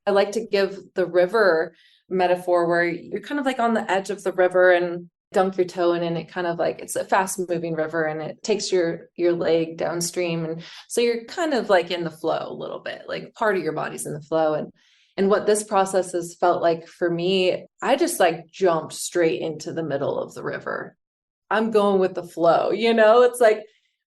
I like to give the river metaphor where you're kind of like on the edge of the river and dunk your toe in, and it kind of like it's a fast moving river and it takes your leg downstream. And so you're kind of like in the flow a little bit, like part of your body's in the flow. And what this process has felt like for me, I just like jumped straight into the middle of the river. I'm going with the flow, it's like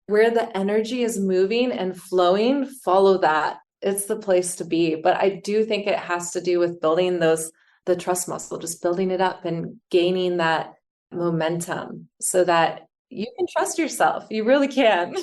where the energy is moving and flowing, follow that. It's the place to be. But I do think it has to do with building the trust muscle, just building it up and gaining that momentum so that you can trust yourself. You really can.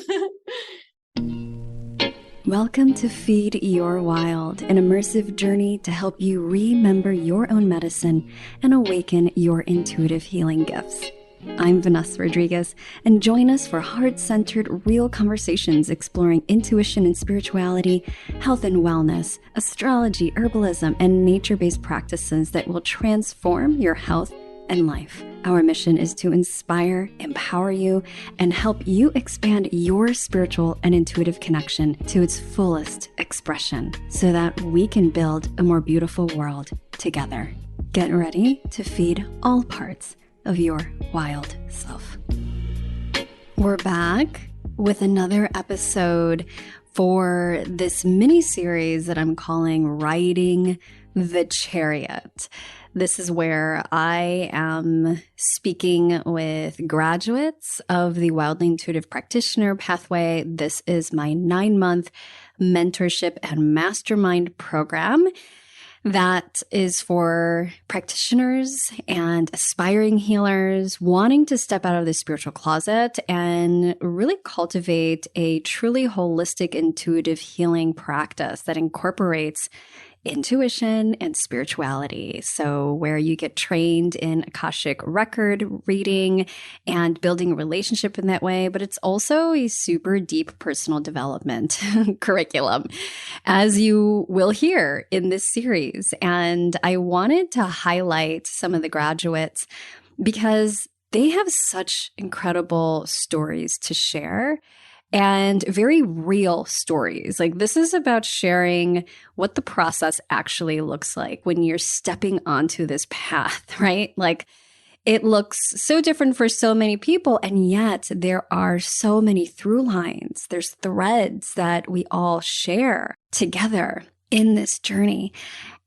Welcome to Feed Your Wild, an immersive journey to help you remember your own medicine and awaken your intuitive healing gifts. I'm Vanessa Rodriguez, and join us for heart-centered, real conversations exploring intuition and spirituality, health and wellness, astrology, herbalism, and nature-based practices that will transform your health and life. Our mission is to inspire, empower you, and help you expand your spiritual and intuitive connection to its fullest expression so that we can build a more beautiful world together. Get ready to feed all parts of your wild self. We're back with another episode for this mini series that I'm calling Riding the Chariot. This is where I am speaking with graduates of the Wildly Intuitive Practitioner Pathway. This is my 9-month mentorship and mastermind program that is for practitioners and aspiring healers wanting to step out of the spiritual closet and really cultivate a truly holistic intuitive healing practice that incorporates intuition and spirituality. So where you get trained in Akashic record reading and building a relationship in that way, but it's also a super deep personal development curriculum, as you will hear in this series. And I wanted to highlight some of the graduates because they have such incredible stories to share. And very real stories. Like this is about sharing what the process actually looks like when you're stepping onto this path, right? Like it looks so different for so many people, and yet there are so many through lines. There's threads that we all share together in this journey.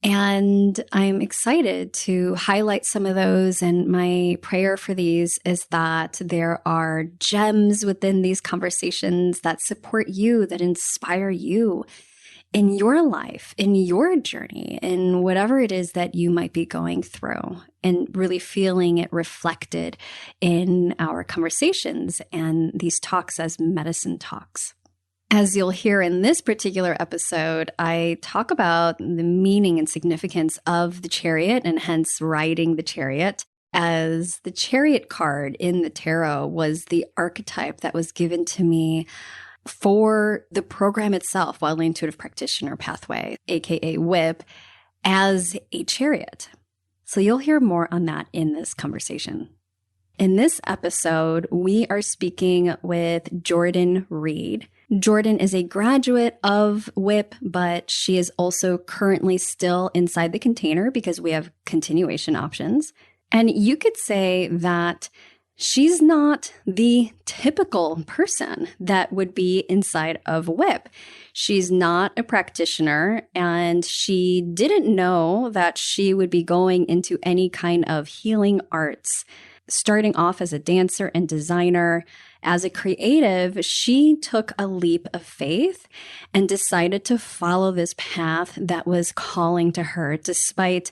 And I'm excited to highlight some of those. And my prayer for these is that there are gems within these conversations that support you, that inspire you in your life, in your journey, in whatever it is that you might be going through, and really feeling it reflected in our conversations and these talks as medicine talks. As you'll hear in this particular episode, I talk about the meaning and significance of the chariot and hence riding the chariot, as the chariot card in the tarot was the archetype that was given to me for the program itself, Wildly Intuitive Practitioner Pathway, aka WIP, as a chariot. So you'll hear more on that in this conversation. In this episode, we are speaking with Jordan Reed. Jordan is a graduate of WIP, but she is also currently still inside the container because we have continuation options. And you could say that she's not the typical person that would be inside of WIP. She's not a practitioner, and she didn't know that she would be going into any kind of healing arts. Starting off as a dancer and designer, as a creative, she took a leap of faith and decided to follow this path that was calling to her, despite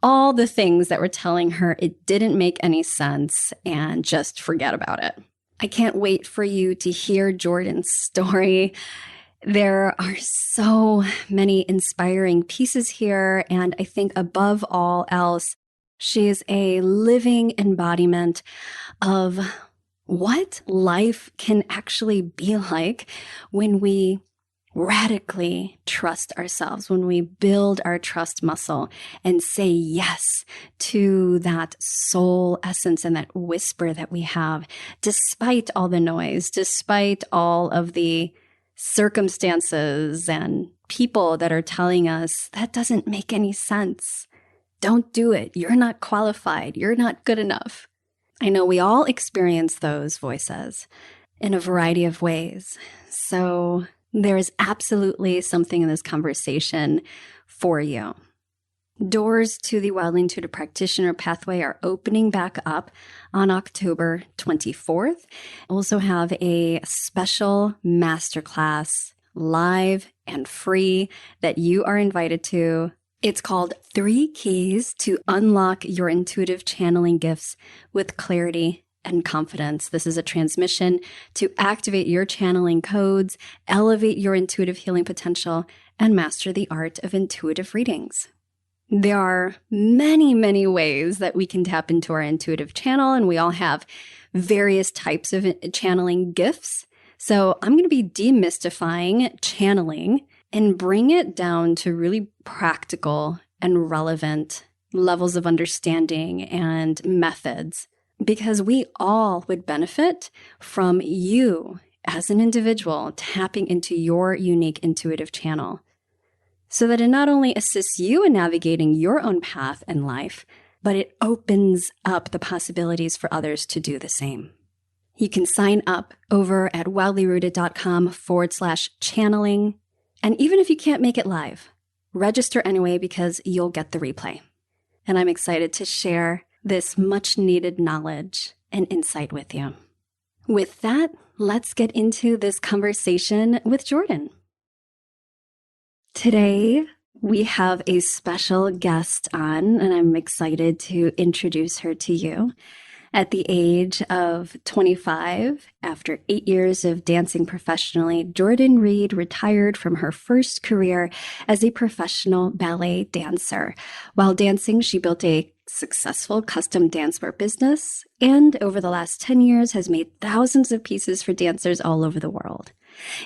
all the things that were telling her it didn't make any sense and just forget about it. I can't wait for you to hear Jordan's story. There are so many inspiring pieces here, and I think above all else, she is a living embodiment of what life can actually be like when we radically trust ourselves, when we build our trust muscle and say yes to that soul essence and that whisper that we have, despite all the noise, despite all of the circumstances and people that are telling us that doesn't make any sense. Don't do it. You're not qualified. You're not good enough. I know we all experience those voices in a variety of ways. So there is absolutely something in this conversation for you. Doors to the Wildly Intuitive Practitioner Pathway are opening back up on October 24th. I also have a special masterclass, live and free, that you are invited to. It's called 3 Keys to Unlock Your Intuitive Channeling Gifts with Clarity and Confidence. This is a transmission to activate your channeling codes, elevate your intuitive healing potential, and master the art of intuitive readings. There are many, many ways that we can tap into our intuitive channel, and we all have various types of channeling gifts. So I'm going to be demystifying channeling and bring it down to really practical and relevant levels of understanding and methods, because we all would benefit from you as an individual tapping into your unique intuitive channel, so that it not only assists you in navigating your own path in life, but it opens up the possibilities for others to do the same. You can sign up over at wildlyrooted.com/channeling. And even if you can't make it live, register anyway, because you'll get the replay. And I'm excited to share this much needed knowledge and insight with you. With that, let's get into this conversation with Jordan. Today, we have a special guest on, and I'm excited to introduce her to you. At the age of 25, after 8 years of dancing professionally, Jordan Reed retired from her first career as a professional ballet dancer. While dancing, she built a successful custom dancewear business, and over the last 10 years has made thousands of pieces for dancers all over the world.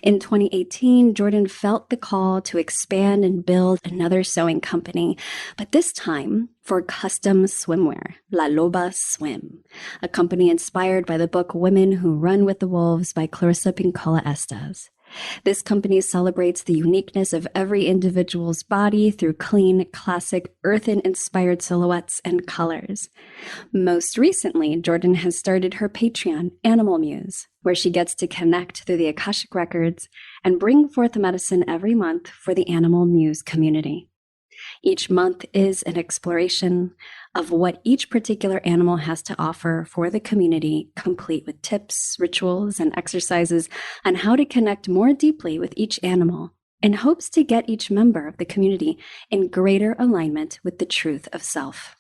In 2018, Jordan felt the call to expand and build another sewing company, but this time for custom swimwear, La Loba Swim, a company inspired by the book Women Who Run with the Wolves by Clarissa Pinkola Estes. This company celebrates the uniqueness of every individual's body through clean, classic, earthen-inspired silhouettes and colors. Most recently, Jordan has started her Patreon, Animal Muse, where she gets to connect through the Akashic Records and bring forth medicine every month for the Animal Muse community. Each month is an exploration of what each particular animal has to offer for the community, complete with tips, rituals, and exercises on how to connect more deeply with each animal, in hopes to get each member of the community in greater alignment with the truth of self.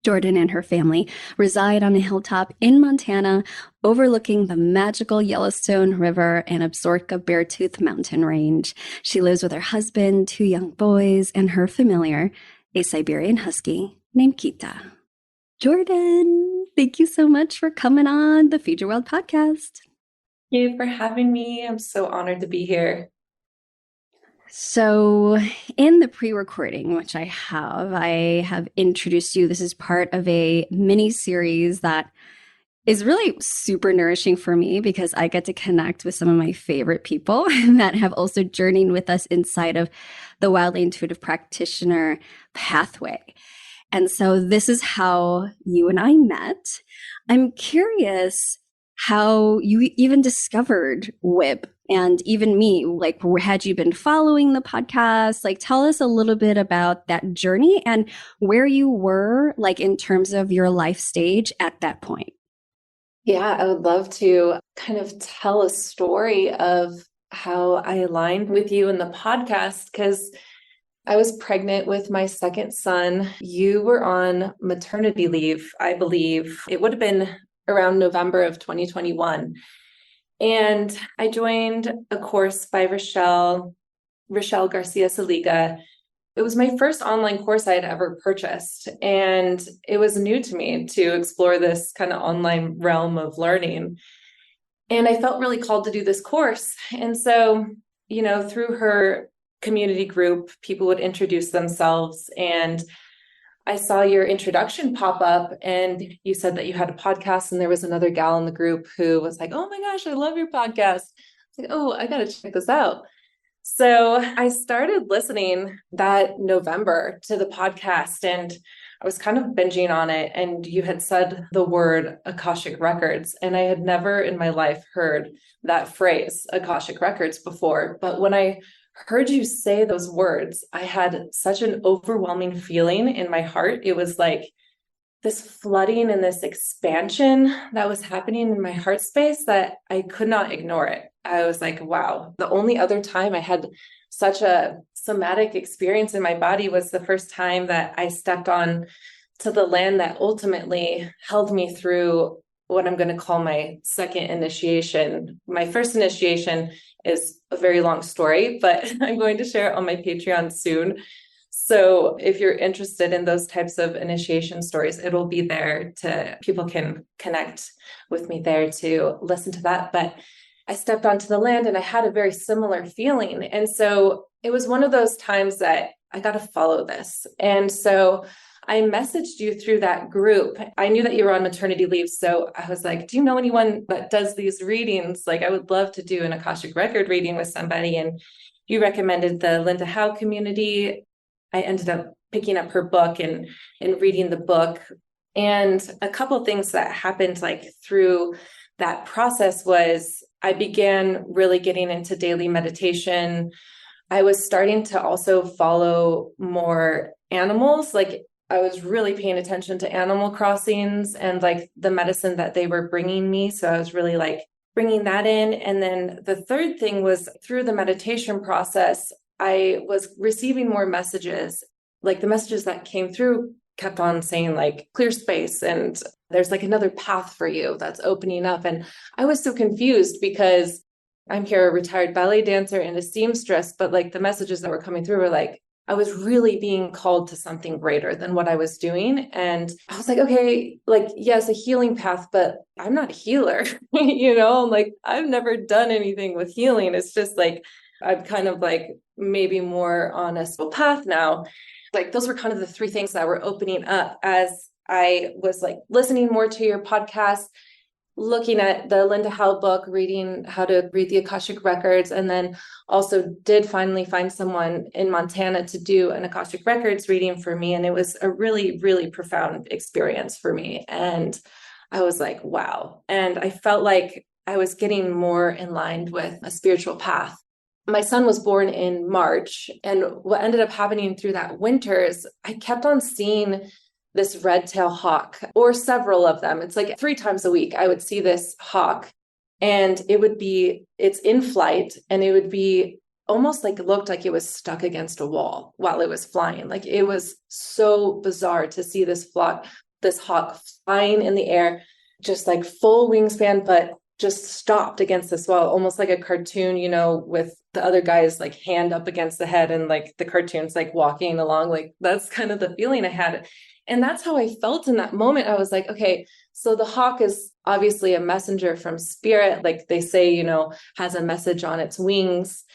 Jordan and her family reside on a hilltop in Montana, overlooking the magical Yellowstone River and Absaroka Beartooth mountain range. She lives with her husband, 2 young boys, and her familiar, a Siberian husky named Kita. Jordan, thank you so much for coming on the Feed Your World podcast. Thank you for having me. I'm so honored to be here. So in the pre-recording, which I have introduced you. This is part of a mini series that is really super nourishing for me, because I get to connect with some of my favorite people that have also journeyed with us inside of the Wildly Intuitive Practitioner Pathway. And so this is how you and I met. I'm curious how you even discovered WIP, and even me, like, had you been following the podcast? Like, tell us a little bit about that journey and where you were, like, in terms of your life stage at that point. Yeah, I would love to kind of tell a story of how I aligned with you in the podcast, because I was pregnant with my second son. You were on maternity leave, I believe. It would have been around November of 2021. And I joined a course by Rochelle Garcia Saliga. It was my first online course I had ever purchased. And it was new to me to explore this kind of online realm of learning. And I felt really called to do this course. And so, through her community group, people would introduce themselves, and I saw your introduction pop up, and you said that you had a podcast, and there was another gal in the group who was like, "Oh my gosh, I love your podcast." like, oh, I got to check this out. So I started listening that November to the podcast, and I was kind of binging on it. And you had said the word Akashic Records, and I had never in my life heard that phrase, Akashic Records, before. But when I heard you say those words, I had such an overwhelming feeling in my heart. It was like this flooding and this expansion that was happening in my heart space that I could not ignore it. I was like, wow. The only other time I had such a somatic experience in my body was the first time that I stepped on to the land that ultimately held me through what I'm going to call my second initiation. My first initiation is a very long story, but I'm going to share it on my Patreon soon. So if you're interested in those types of initiation stories, it'll be there people can connect with me there to listen to that. But I stepped onto the land and I had a very similar feeling. And so it was one of those times that I got to follow this. And so I messaged you through that group. I knew that you were on maternity leave. So I was like, do you know anyone that does these readings? Like, I would love to do an Akashic Record reading with somebody. And you recommended the Linda Howe community. I ended up picking up her book and reading the book. And a couple of things that happened like through that process was I began really getting into daily meditation. I was starting to also follow more animals. Like I was really paying attention to Animal Crossings and like the medicine that they were bringing me. So I was really like bringing that in. And then the third thing was through the meditation process, I was receiving more messages. Like the messages that came through kept on saying like clear space and there's like another path for you that's opening up. And I was so confused because I'm here a retired ballet dancer and a seamstress, but like the messages that were coming through were like, I was really being called to something greater than what I was doing. And I was like, okay, like, yes, a healing path, but I'm not a healer, like I've never done anything with healing. It's just like, I'm kind of like maybe more on a spiritual path now. Like those were kind of the three things that were opening up as I was like listening more to your podcast, looking at the Linda Howe book, reading how to read the Akashic Records, and then also did finally find someone in Montana to do an Akashic Records reading for me. And it was a really, really profound experience for me. And I was like, wow. And I felt like I was getting more in line with a spiritual path. My son was born in March, and what ended up happening through that winter is I kept on seeing this red-tailed hawk, or several of them. It's like 3 times a week I would see this hawk, and it's in flight, and it would be almost like it looked like it was stuck against a wall while it was flying. Like it was so bizarre to see this hawk flying in the air, just like full wingspan, but just stopped against this wall, almost like a cartoon, with the other guy's like hand up against the head and like the cartoon's like walking along. Like that's kind of the feeling I had. And that's how I felt in that moment. I was like, okay, so the hawk is obviously a messenger from spirit. Like they say, has a message on its wings.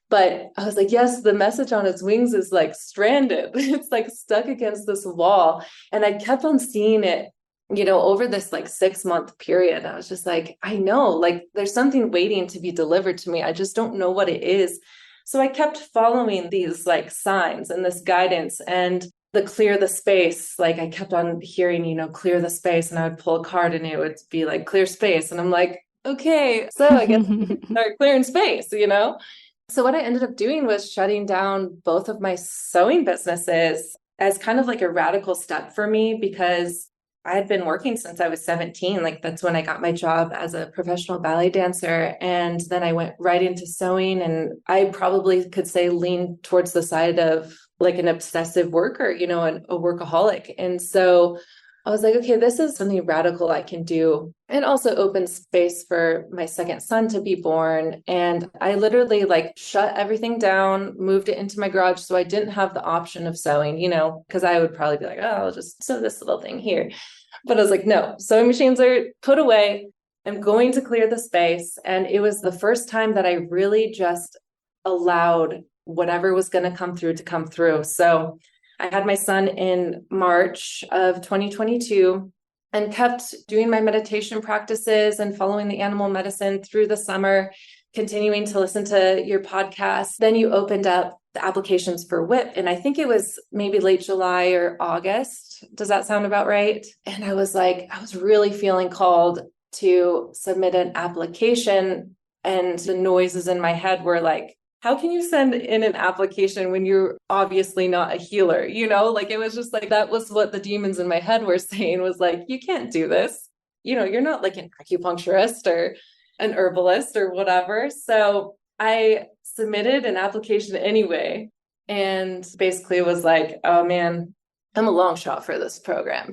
But I was like, yes, the message on its wings is like stranded. It's like stuck against this wall. And I kept on seeing it over this like 6-month period. I was just like, I know, like there's something waiting to be delivered to me. I just don't know what it is. So I kept following these like signs and this guidance and the clear the space. Like I kept on hearing, clear the space, and I would pull a card and it would be like clear space. And I'm like, okay, so I guess start clearing space, So what I ended up doing was shutting down both of my sewing businesses as kind of like a radical step for me, because I had been working since I was 17. Like that's when I got my job as a professional ballet dancer. And then I went right into sewing, and I probably could say lean towards the side of like an obsessive worker, a workaholic. And so I was like, okay, this is something radical I can do. And also open space for my second son to be born. And I literally like shut everything down, moved it into my garage. So I didn't have the option of sewing, because I would probably be like, oh, I'll just sew this little thing here. But I was like, no, sewing machines are put away. I'm going to clear the space. And it was the first time that I really just allowed whatever was going to come through. So I had my son in March of 2022 and kept doing my meditation practices and following the animal medicine through the summer. continuing to listen to your podcast. Then you opened up the applications for WHIP. And I think it was maybe late July or August. Does that sound about right? And I was really feeling called to submit an application. And the noises in my head were like, how can you send in an application when you're obviously not a healer? It was just like, that was what the demons in my head were saying, was like, you can't do this. You're not like an acupuncturist or an herbalist or whatever. So I submitted an application anyway, and basically was like, oh man, I'm a long shot for this program,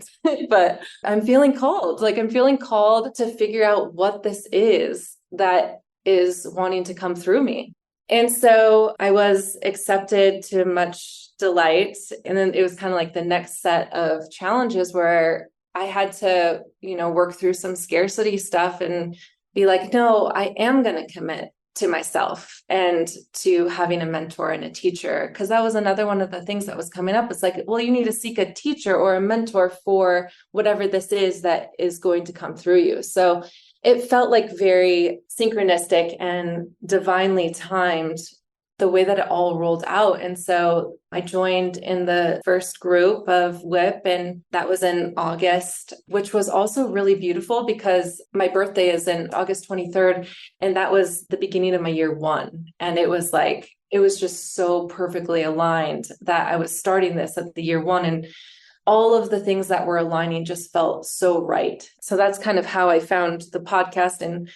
but I'm feeling called. I'm feeling called to figure out what this is that is wanting to come through me. And so I was accepted to much delight. And then it was kind of like the next set of challenges where I had to, work through some scarcity stuff and be like, no, I am going to commit to myself and to having a mentor and a teacher. Because that was another one of the things that was coming up. It's like, well, you need to seek a teacher or a mentor for whatever this is that is going to come through you. So it felt like very synchronistic and divinely timed, the way that it all rolled out. And so I joined in the first group of WHIP, and that was in August, which was also really beautiful because my birthday is in August 23rd. And that was the beginning of my year one. And it was just so perfectly aligned that I was starting this at the year one. And all of the things that were aligning just felt so right. So that's kind of how I found the podcast and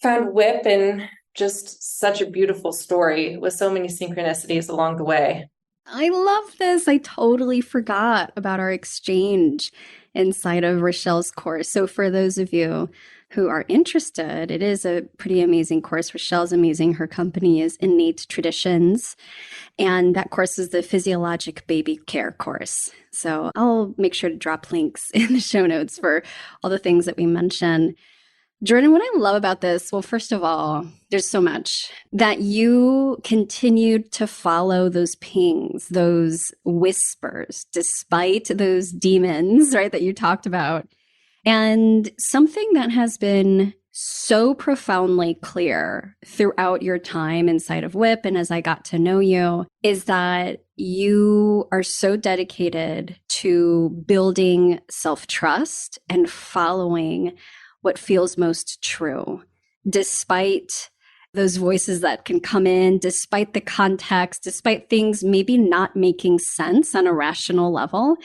found WHIP, and just such a beautiful story with so many synchronicities along the way. I love this. I totally forgot about our exchange inside of Rochelle's course. So for those of you who are interested, it is a pretty amazing course. Rochelle's amazing. Her company is Innate Traditions. And that course is the Physiologic Baby Care course. So I'll make sure to drop links in the show notes for all the things that we mention. Jordan, what I love about this, well, first of all, there's so much that you continued to follow those pings, those whispers, despite those demons, right, that you talked about. And something that has been so profoundly clear throughout your time inside of WHIP and as I got to know you is that you are so dedicated to building self-trust and following what feels most true, despite those voices that can come in, despite the context, despite things maybe not making sense on a rational level.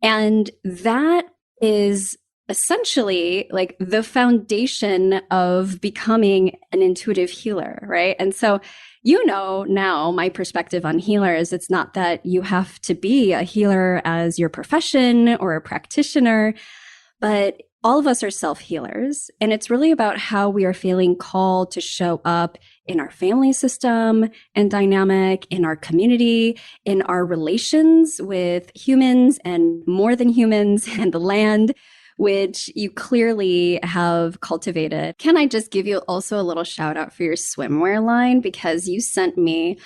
And that is essentially like the foundation of becoming an intuitive healer, right? And so, now my perspective on healers, it's not that you have to be a healer as your profession or a practitioner, but all of us are self-healers. And it's really about how we are feeling called to show up in our family system and dynamic, in our community, in our relations with humans and more than humans and the land, which you clearly have cultivated. Can I just give you also a little shout out for your swimwear line? Because you sent me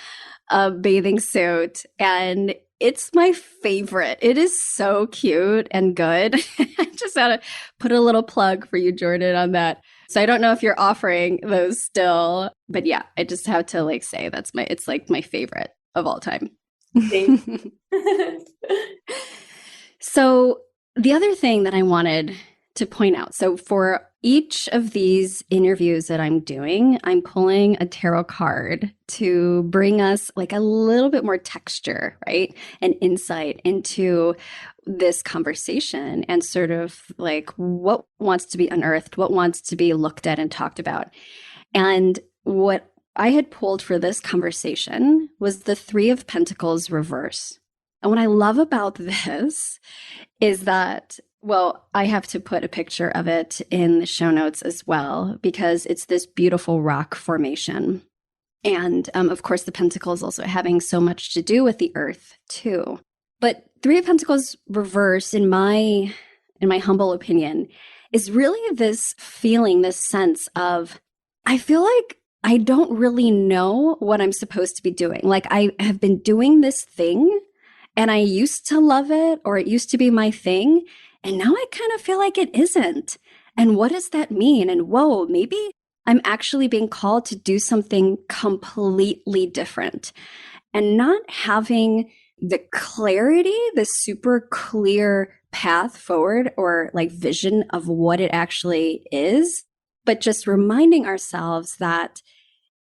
a bathing suit and it's my favorite. It is so cute and good. I just had to put a little plug for you, Jordan, on that. So I don't know if you're offering those still, but yeah, I just have to say it's like my favorite of all time. So the other thing that I wanted to point out, so for each of these interviews that I'm doing, I'm pulling a tarot card to bring us a little bit more texture, right? And insight into this conversation and sort of what wants to be unearthed, what wants to be looked at and talked about. And what I had pulled for this conversation was the Three of Pentacles reverse. And what I love about this is that, well, I have to put a picture of it in the show notes as well, because it's this beautiful rock formation. And of course, the pentacles also having so much to do with the earth too. But Three of Pentacles reverse, in my humble opinion, is really this feeling, this sense of, I feel like I don't really know what I'm supposed to be doing. I have been doing this thing and I used to love it, or it used to be my thing. And now I kind of feel like it isn't. And what does that mean? And whoa, maybe I'm actually being called to do something completely different. And not having the clarity, the super clear path forward or like vision of what it actually is, but just reminding ourselves that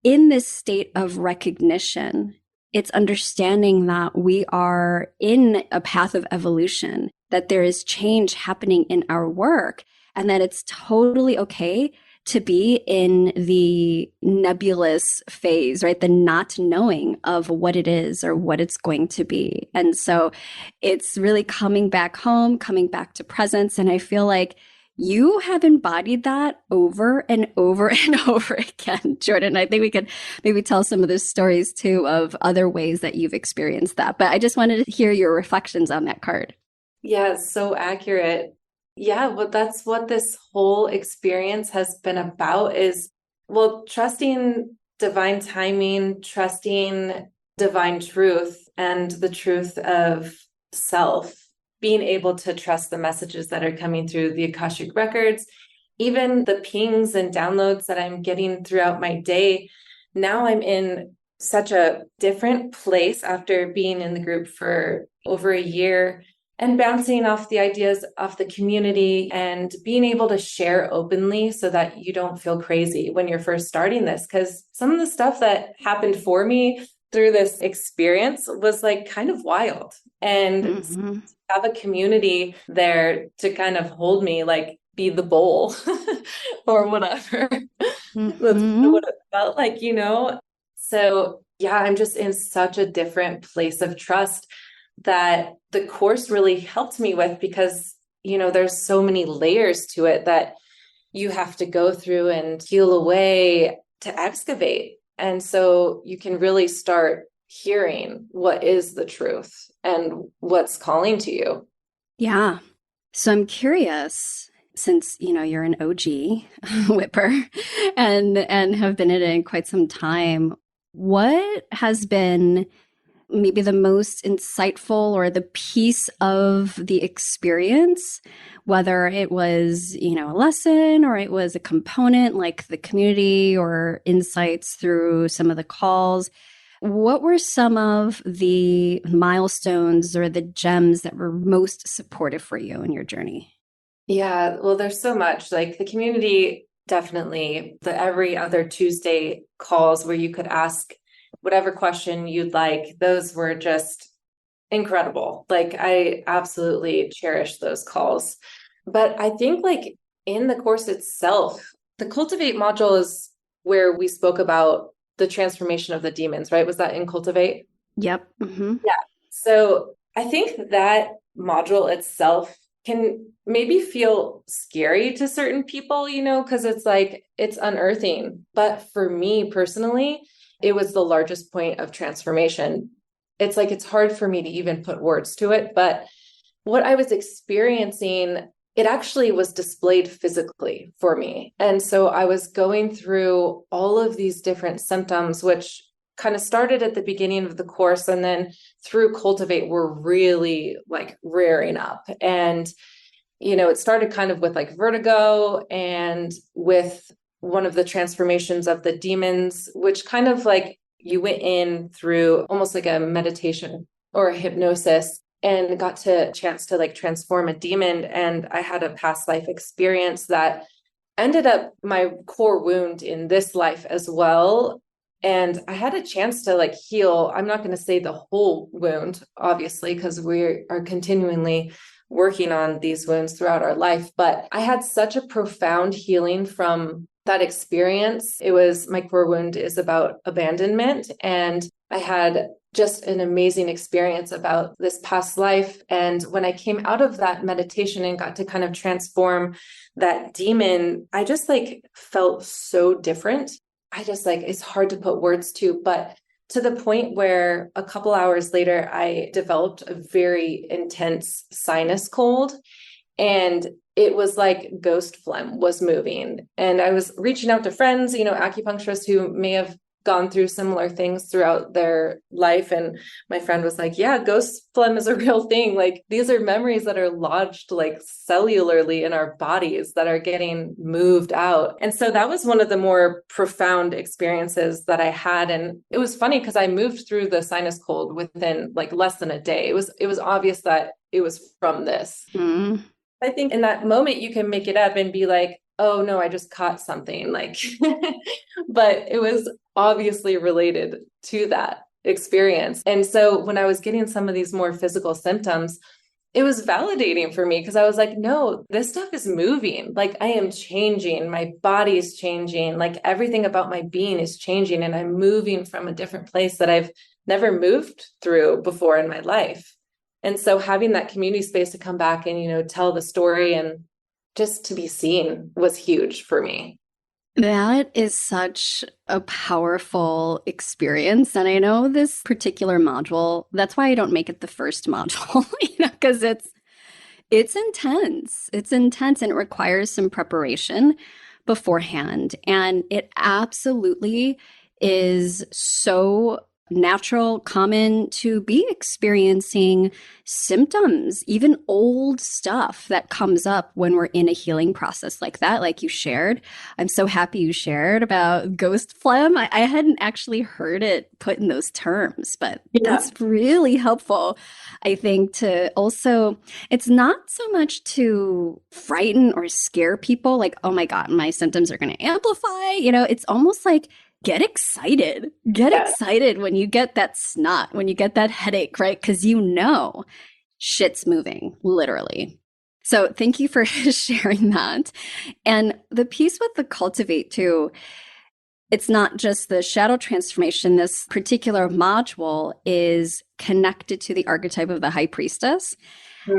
in this state of recognition, it's understanding that we are in a path of evolution, that there is change happening in our work, and that it's totally okay to be in the nebulous phase, right? The not knowing of what it is or what it's going to be. And so it's really coming back home, coming back to presence. And I feel like you have embodied that over and over and over again, Jordan. I think we could maybe tell some of those stories too of other ways that you've experienced that. But I just wanted to hear your reflections on that card. Yeah, it's so accurate. Yeah, well, that's what this whole experience has been about is, well, trusting divine timing, trusting divine truth and the truth of self, being able to trust the messages that are coming through the Akashic records, even the pings and downloads that I'm getting throughout my day. Now I'm in such a different place after being in the group for over a year and bouncing off the ideas of the community and being able to share openly so that you don't feel crazy when you're first starting this. Because some of the stuff that happened for me through this experience was like kind of wild. And have a community there to kind of hold me, like be the bowl or whatever. That's what it felt like, you know? So yeah, I'm just in such a different place of trust that the course really helped me with because, you know, there's so many layers to it that you have to go through and heal away to excavate. And so you can really start hearing what is the truth and what's calling to you. Yeah. So I'm curious, since you know you're an OG whipper and have been in it in quite some time, what has been maybe the most insightful or the piece of the experience, whether it was, you know, a lesson or it was a component like the community or insights through some of the calls? What were some of the milestones or the gems that were most supportive for you in your journey? Yeah, well, there's so much. Like the community, definitely the every other Tuesday calls where you could ask whatever question you'd like. Those were just incredible. Like I absolutely cherish those calls. But I think like in the course itself, the Cultivate module is where we spoke about the transformation of the demons, right? Was that in Cultivate? Yep. Mm-hmm. Yeah. So I think that module itself can maybe feel scary to certain people, you know, because it's like it's unearthing. But for me personally, it was the largest point of transformation. It's like it's hard for me to even put words to it. But what I was experiencing, it actually was displayed physically for me. And so I was going through all of these different symptoms, which kind of started at the beginning of the course and then through Cultivate were really like rearing up. And, you know, it started kind of with like vertigo and with one of the transformations of the demons, which kind of like you went in through almost like a meditation or a hypnosis and got to chance to like transform a demon. And I had a past life experience that ended up my core wound in this life as well. And I had a chance to like heal. I'm not going to say the whole wound, obviously, because we are continually working on these wounds throughout our life. But I had such a profound healing from that experience. It was my core wound is about abandonment. And I had just an amazing experience about this past life. And when I came out of that meditation and got to kind of transform that demon, I just like felt so different. I just like, it's hard to put words to, but to the point where a couple hours later, I developed a very intense sinus cold. And it was like ghost phlegm was moving. And I was reaching out to friends, you know, acupuncturists who may have gone through similar things throughout their life. And my friend was like, yeah, ghost phlegm is a real thing. Like these are memories that are lodged like cellularly in our bodies that are getting moved out. And so that was one of the more profound experiences that I had. And it was funny because I moved through the sinus cold within like less than a day. It was obvious that it was from this. Mm. I think in that moment you can make it up and be like, oh no, I just caught something, like, but it was obviously related to that experience. And so when I was getting some of these more physical symptoms, it was validating for me because I was like, no, this stuff is moving. Like I am changing. My body is changing. Like everything about my being is changing. And I'm moving from a different place that I've never moved through before in my life. And so having that community space to come back and, tell the story and just to be seen was huge for me. That is such a powerful experience. And I know this particular module, that's why I don't make it the first module, because it's intense. It's intense and it requires some preparation beforehand. And it absolutely is so natural, common to be experiencing symptoms, even old stuff that comes up when we're in a healing process like that, like you shared. I'm so happy you shared about ghost phlegm. I hadn't actually heard it put in those terms, but that's really helpful. I think to also, it's not so much to frighten or scare people like, oh my God, my symptoms are going to amplify. It's almost like, get excited. Get excited when you get that snot, when you get that headache, right? Because shit's moving, literally. So thank you for sharing that. And the piece with the cultivate too, it's not just the shadow transformation. This particular module is connected to the archetype of the high priestess.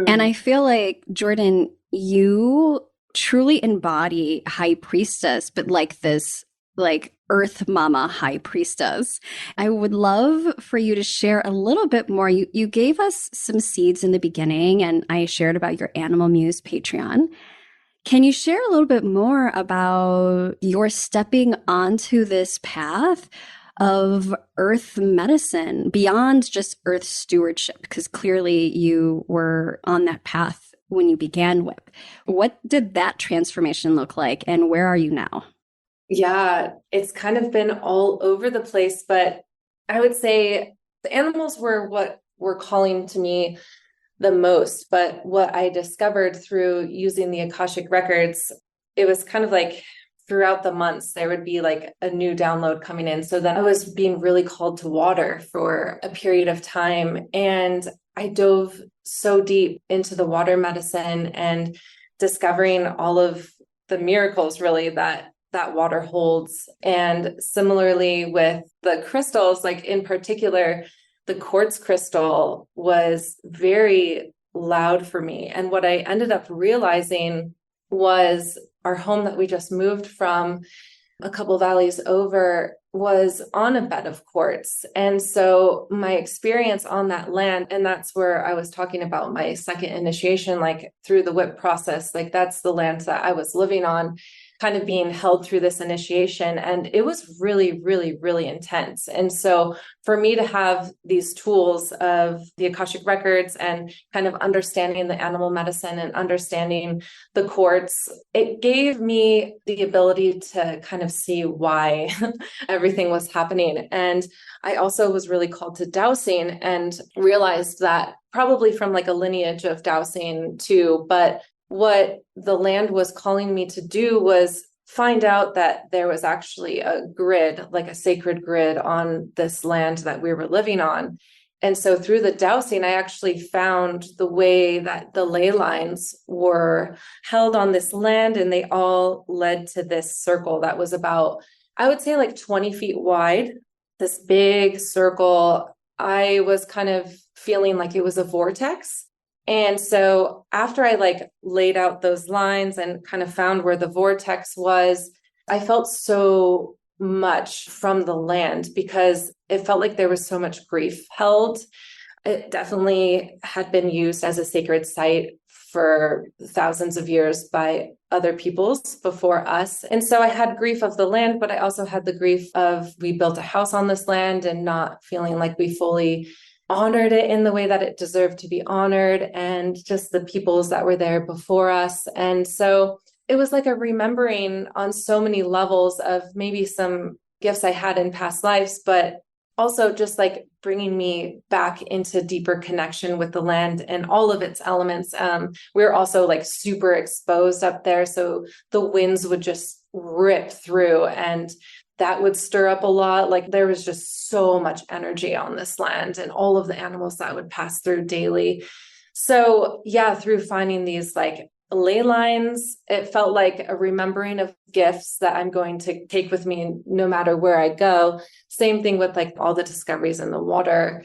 And I feel like, Jordan, you truly embody high priestess, but like this Earth Mama high priestess. I would love for you to share a little bit more. You gave us some seeds in the beginning, and I shared about your Animal Muse Patreon. Can you share a little bit more about your stepping onto this path of earth medicine beyond just earth stewardship? Because clearly you were on that path when you began WHIP. What did that transformation look like, and where are you now? Yeah, it's kind of been all over the place, but I would say the animals were what were calling to me the most. But what I discovered through using the Akashic records, it was kind of like throughout the months, there would be like a new download coming in. So then I was being really called to water for a period of time. And I dove so deep into the water medicine and discovering all of the miracles really that water holds. And similarly with the crystals, like in particular, the quartz crystal was very loud for me. And what I ended up realizing was our home that we just moved from a couple valleys over was on a bed of quartz. And so my experience on that land, and that's where I was talking about my second initiation, like through the WHIP process, like that's the land that I was living on, kind of being held through this initiation. And it was really, really, really intense. And so for me to have these tools of the Akashic records and kind of understanding the animal medicine and understanding the quartz, it gave me the ability to kind of see why everything was happening. And I also was really called to dowsing and realized that probably from like a lineage of dowsing too, but what the land was calling me to do was find out that there was actually a grid, like a sacred grid on this land that we were living on. And so through the dowsing, I actually found the way that the ley lines were held on this land, and they all led to this circle that was about, I would say like 20 feet wide, this big circle. I was kind of feeling like it was a vortex. And so after I like laid out those lines and kind of found where the vortex was, I felt so much from the land because it felt like there was so much grief held. It definitely had been used as a sacred site for thousands of years by other peoples before us. And so I had grief of the land, but I also had the grief of we built a house on this land and not feeling like we fully honored it in the way that it deserved to be honored, and just the peoples that were there before us. And so it was like a remembering on so many levels of maybe some gifts I had in past lives, but also just like bringing me back into deeper connection with the land and all of its elements. We were also like super exposed up there. So the winds would just rip through, and that would stir up a lot. Like there was just so much energy on this land and all of the animals that would pass through daily. So yeah, through finding these like ley lines, it felt like a remembering of gifts that I'm going to take with me no matter where I go. Same thing with like all the discoveries in the water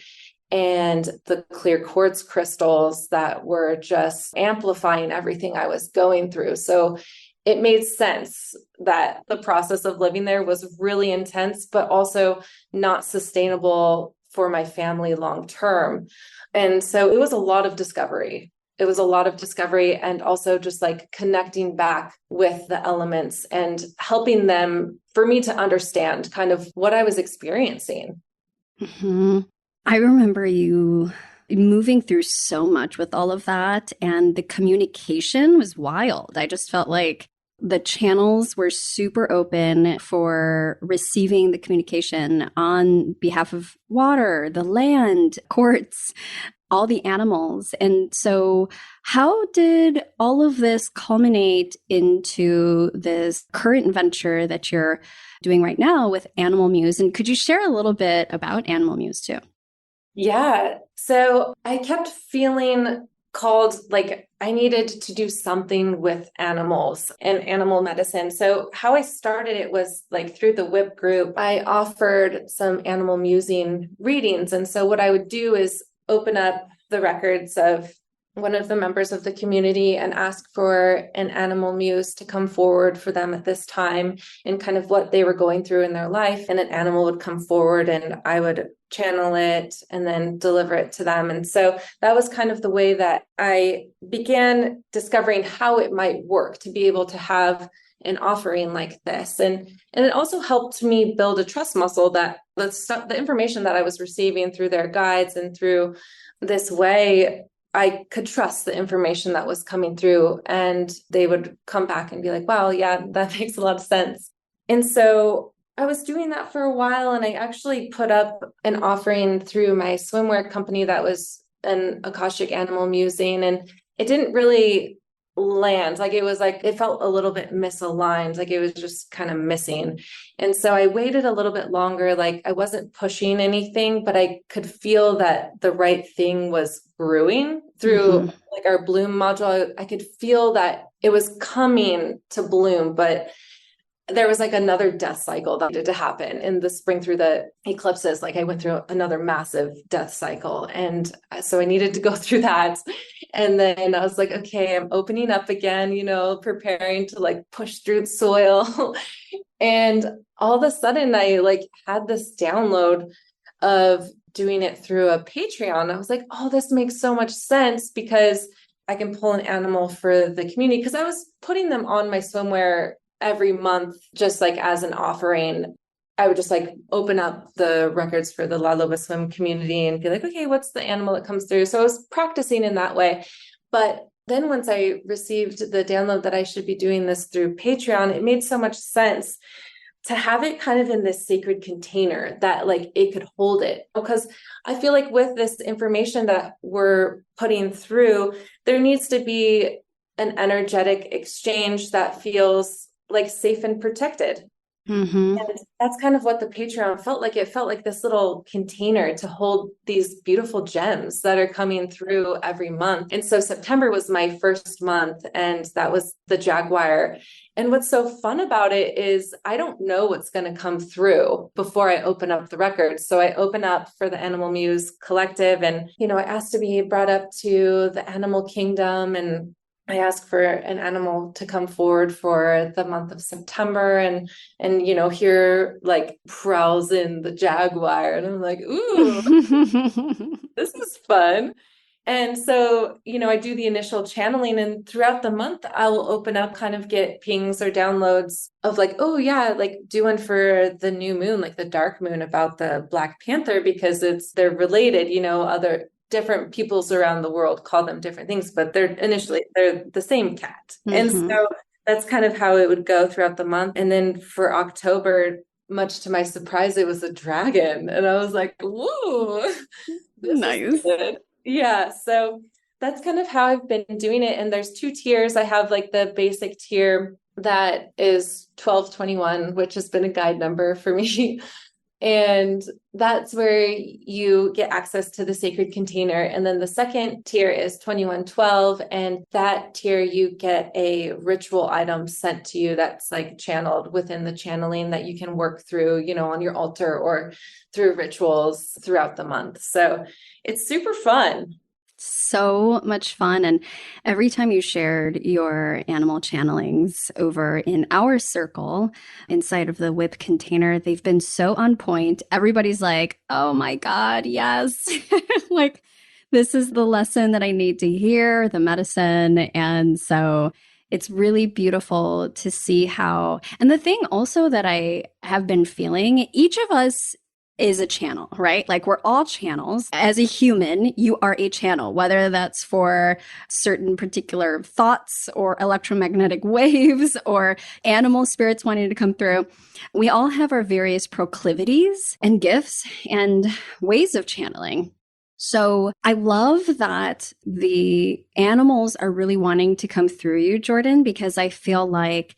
and the clear quartz crystals that were just amplifying everything I was going through. So it made sense that the process of living there was really intense, but also not sustainable for my family long term. And so it was a lot of discovery. It was a lot of discovery, and also just like connecting back with the elements and helping them for me to understand kind of what I was experiencing. Mm-hmm. I remember you moving through so much with all of that, and the communication was wild. I just felt like the channels were super open for receiving the communication on behalf of water, the land, quartz, all the animals. And so how did all of this culminate into this current venture that you're doing right now with Animal Muse? And could you share a little bit about Animal Muse too? Yeah. So I kept feeling called, like I needed to do something with animals and animal medicine. So how I started it was like through the WIP group, I offered some animal musing readings. And so what I would do is open up the records of one of the members of the community and ask for an animal muse to come forward for them at this time and kind of what they were going through in their life. And an animal would come forward and I would channel it and then deliver it to them. And so that was kind of the way that I began discovering how it might work to be able to have an offering like this. And it also helped me build a trust muscle that the information that I was receiving through their guides and through this way, I could trust the information that was coming through, and they would come back and be like, wow, yeah, that makes a lot of sense. And so I was doing that for a while, and I actually put up an offering through my swimwear company that was an Akashic animal musing, and it didn't really land. Like it was like, it felt a little bit misaligned, like it was just kind of missing. And so I waited a little bit longer, like I wasn't pushing anything, but I could feel that the right thing was brewing through like our bloom module. I could feel that it was coming to bloom, but there was like another death cycle that needed to happen in the spring through the eclipses. Like I went through another massive death cycle. And so I needed to go through that. And then I was like, okay, I'm opening up again, preparing to like push through the soil. And all of a sudden I like had this download of doing it through a Patreon. I was like, oh, this makes so much sense because I can pull an animal for the community, because I was putting them on my swimwear every month, just like as an offering. I would just like open up the records for the La Loba Swim community and be like, okay, what's the animal that comes through? So I was practicing in that way. But then once I received the download that I should be doing this through Patreon, it made so much sense to have it kind of in this sacred container that like it could hold it. Because I feel like with this information that we're putting through, there needs to be an energetic exchange that feels like safe and protected. And that's kind of what the Patreon felt like. It felt like this little container to hold these beautiful gems that are coming through every month. And so September was my first month, and that was the Jaguar. And what's so fun about it is I don't know what's going to come through before I open up the records. So I open up for the Animal Muse Collective, and, I asked to be brought up to the animal kingdom, and I asked for an animal to come forward for the month of September, and here like prowls in the Jaguar, and I'm like, ooh, this is fun. And so, I do the initial channeling, and throughout the month, I'll open up, kind of get pings or downloads of like, oh yeah, like do one for the new moon, like the dark moon, about the Black Panther, because they're related, other different peoples around the world call them different things, but they're the same cat. And so that's kind of how it would go throughout the month. And then for October, much to my surprise, it was a dragon. And I was like, whoa, this is Nice. good. Yeah. So that's kind of how I've been doing it. And there's 2 tiers. I have like the basic tier that is 1221, which has been a guide number for me. And that's where you get access to the sacred container. And then the second tier is 2112. And that tier, you get a ritual item sent to you that's like channeled within the channeling that you can work through, on your altar or through rituals throughout the month. So it's super fun. So much fun. And every time you shared your animal channelings over in our circle inside of the WIP container, they've been so on point. Everybody's like, oh my God, yes. Like, this is the lesson that I need to hear, the medicine. And so it's really beautiful to see how, and the thing also that I have been feeling, each of us is a channel, right? Like we're all channels. As a human, you are a channel, whether that's for certain particular thoughts or electromagnetic waves or animal spirits wanting to come through. We all have our various proclivities and gifts and ways of channeling. So I love that the animals are really wanting to come through you, Jordan, because I feel like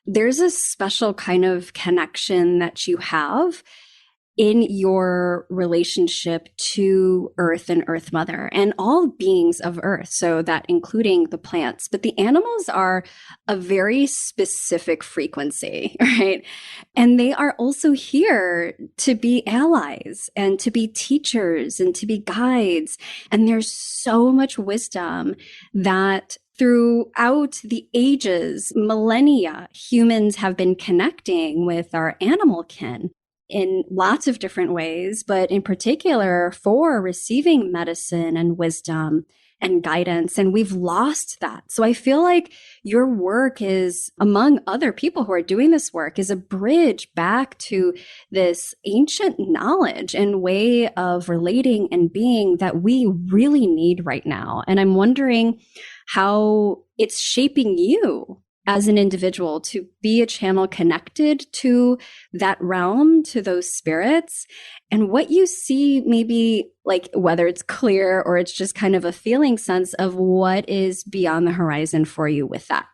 there's a special kind of connection that you have in your relationship to Earth and Earth Mother and all beings of Earth. So that including the plants, but the animals are a very specific frequency, right? And they are also here to be allies and to be teachers and to be guides. And there's so much wisdom that throughout the ages, millennia, humans have been connecting with our animal kin in lots of different ways, but in particular for receiving medicine and wisdom and guidance. And we've lost that. So I feel like your work is, among other people who are doing this work, is a bridge back to this ancient knowledge and way of relating and being that we really need right now. And I'm wondering how it's shaping you as an individual to be a channel connected to that realm, to those spirits, and what you see, maybe like whether it's clear or it's just kind of a feeling sense of what is beyond the horizon for you with that.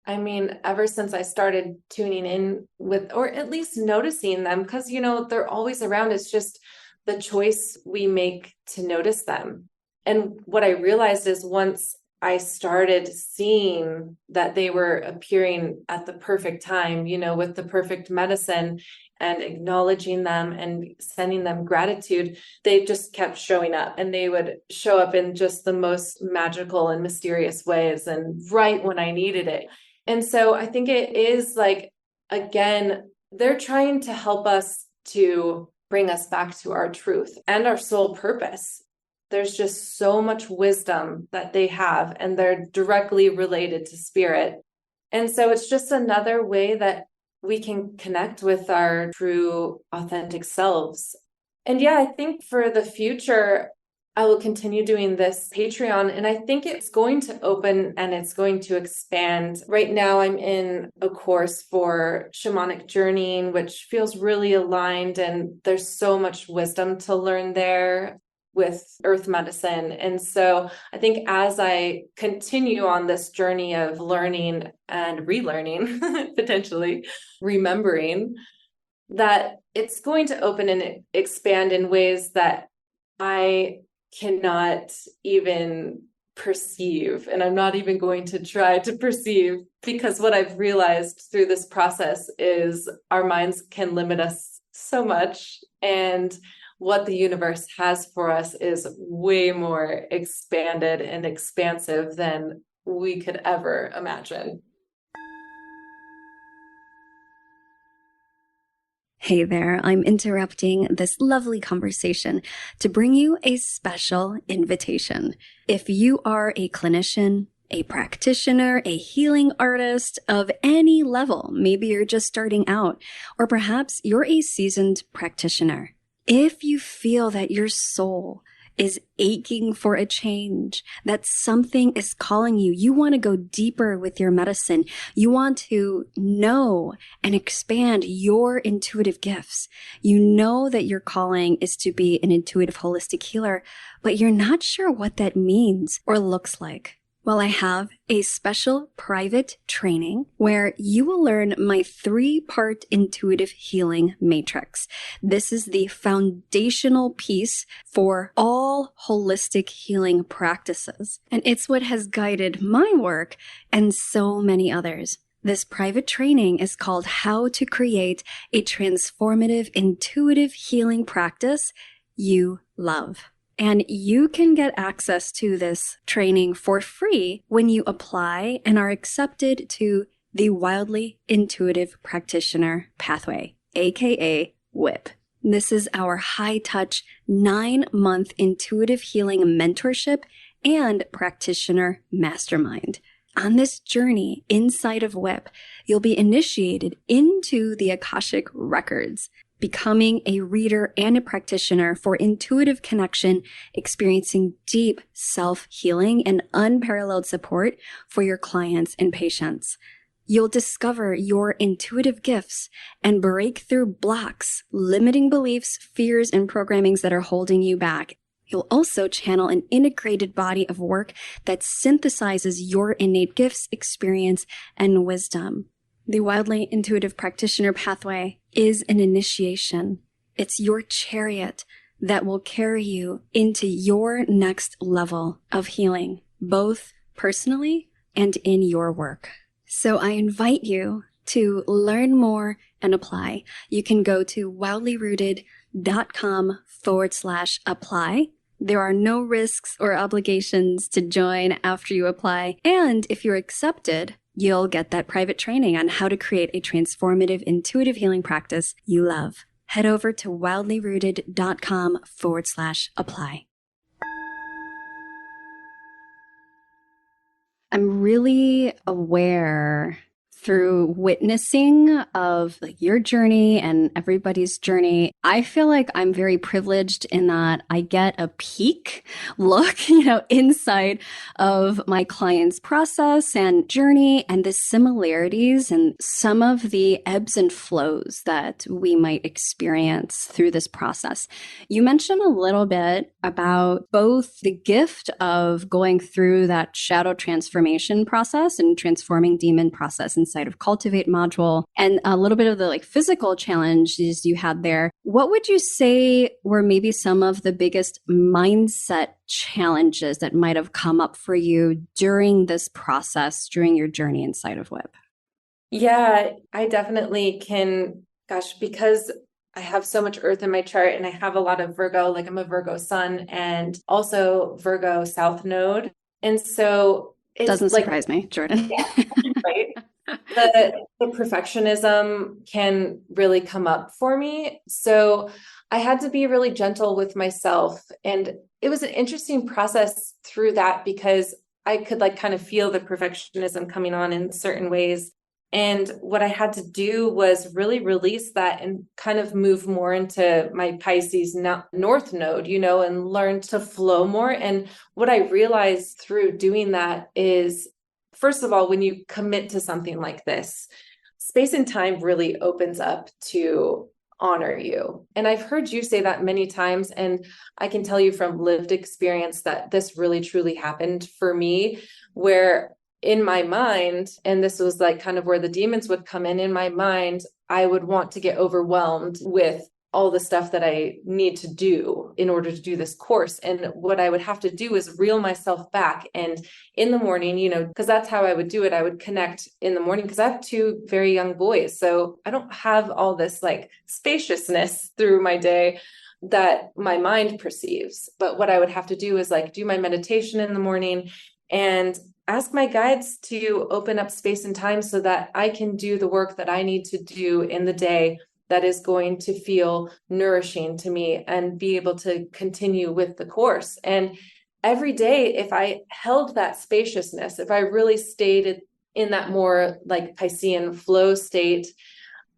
I mean, ever since I started tuning in with, or at least noticing them, because, they're always around. It's just the choice we make to notice them. And what I realized is once I started seeing that they were appearing at the perfect time, with the perfect medicine, and acknowledging them and sending them gratitude, they just kept showing up, and they would show up in just the most magical and mysterious ways and right when I needed it. And so I think it is like, again, they're trying to help us to bring us back to our truth and our soul purpose. There's just so much wisdom that they have, and they're directly related to spirit. And so it's just another way that we can connect with our true, authentic selves. And yeah, I think for the future, I will continue doing this Patreon, and I think it's going to open and it's going to expand. Right now, I'm in a course for shamanic journeying, which feels really aligned, and there's so much wisdom to learn there with earth medicine. And so I think as I continue on this journey of learning and relearning, potentially remembering, that it's going to open and expand in ways that I cannot even perceive. And I'm not even going to try to perceive, because what I've realized through this process is our minds can limit us so much. And what the universe has for us is way more expanded and expansive than we could ever imagine. Hey there, I'm interrupting this lovely conversation to bring you a special invitation. If you are a clinician, a practitioner, a healing artist of any level, maybe you're just starting out, or perhaps you're a seasoned practitioner. If you feel that your soul is aching for a change, that something is calling you, you want to go deeper with your medicine, you want to know and expand your intuitive gifts. You know that your calling is to be an intuitive holistic healer, but you're not sure what that means or looks like. Well, I have a special private training where you will learn my 3-part intuitive healing matrix. This is the foundational piece for all holistic healing practices, and it's what has guided my work and so many others. This private training is called How to Create a Transformative Intuitive Healing Practice You Love. And you can get access to this training for free when you apply and are accepted to the Wildly Intuitive Practitioner Pathway, aka WIP. This is our high-touch 9-month intuitive healing mentorship and practitioner mastermind. On this journey inside of WIP, you'll be initiated into the Akashic Records, becoming a reader and a practitioner for intuitive connection, experiencing deep self-healing and unparalleled support for your clients and patients. You'll discover your intuitive gifts and break through blocks, limiting beliefs, fears, and programmings that are holding you back. You'll also channel an integrated body of work that synthesizes your innate gifts, experience, and wisdom. The Wildly Intuitive Practitioner Pathway is an initiation. It's your chariot that will carry you into your next level of healing, both personally and in your work. So I invite you to learn more and apply. You can go to wildlyrooted.com/apply. There are no risks or obligations to join after you apply. And if you're accepted, you'll get that private training on how to create a transformative intuitive healing practice you love. Head over to wildlyrooted.com/apply. I'm really aware through witnessing of your journey and everybody's journey. I feel like I'm very privileged in that I get a peek look, inside of my client's process and journey and the similarities and some of the ebbs and flows that we might experience through this process. You mentioned a little bit about both the gift of going through that shadow transformation process and transforming demon process inside of Cultivate module and a little bit of the physical challenges you had there. What would you say were maybe some of the biggest mindset challenges that might have come up for you during this process, during your journey inside of WIP? Yeah, I definitely can, because I have so much earth in my chart and I have a lot of Virgo, I'm a Virgo sun and also Virgo south node. And so it doesn't surprise me, Jordan. Yeah, right. The perfectionism can really come up for me. So I had to be really gentle with myself. And it was an interesting process through that because I could kind of feel the perfectionism coming on in certain ways. And what I had to do was really release that and kind of move more into my Pisces North node, and learn to flow more. And what I realized through doing that is, first of all, when you commit to something like this, space and time really opens up to honor you. And I've heard you say that many times. And I can tell you from lived experience that this really, truly happened for me, where in my mind, and this was kind of where the demons would come in my mind, I would want to get overwhelmed with all the stuff that I need to do in order to do this course. And what I would have to do is reel myself back. And in the morning, because that's how I would do it. I would connect in the morning because I have 2 very young boys. So I don't have all this spaciousness through my day that my mind perceives. But what I would have to do is do my meditation in the morning and ask my guides to open up space and time so that I can do the work that I need to do in the day that is going to feel nourishing to me and be able to continue with the course. And every day, if I held that spaciousness, if I really stayed in that more like Piscean flow state,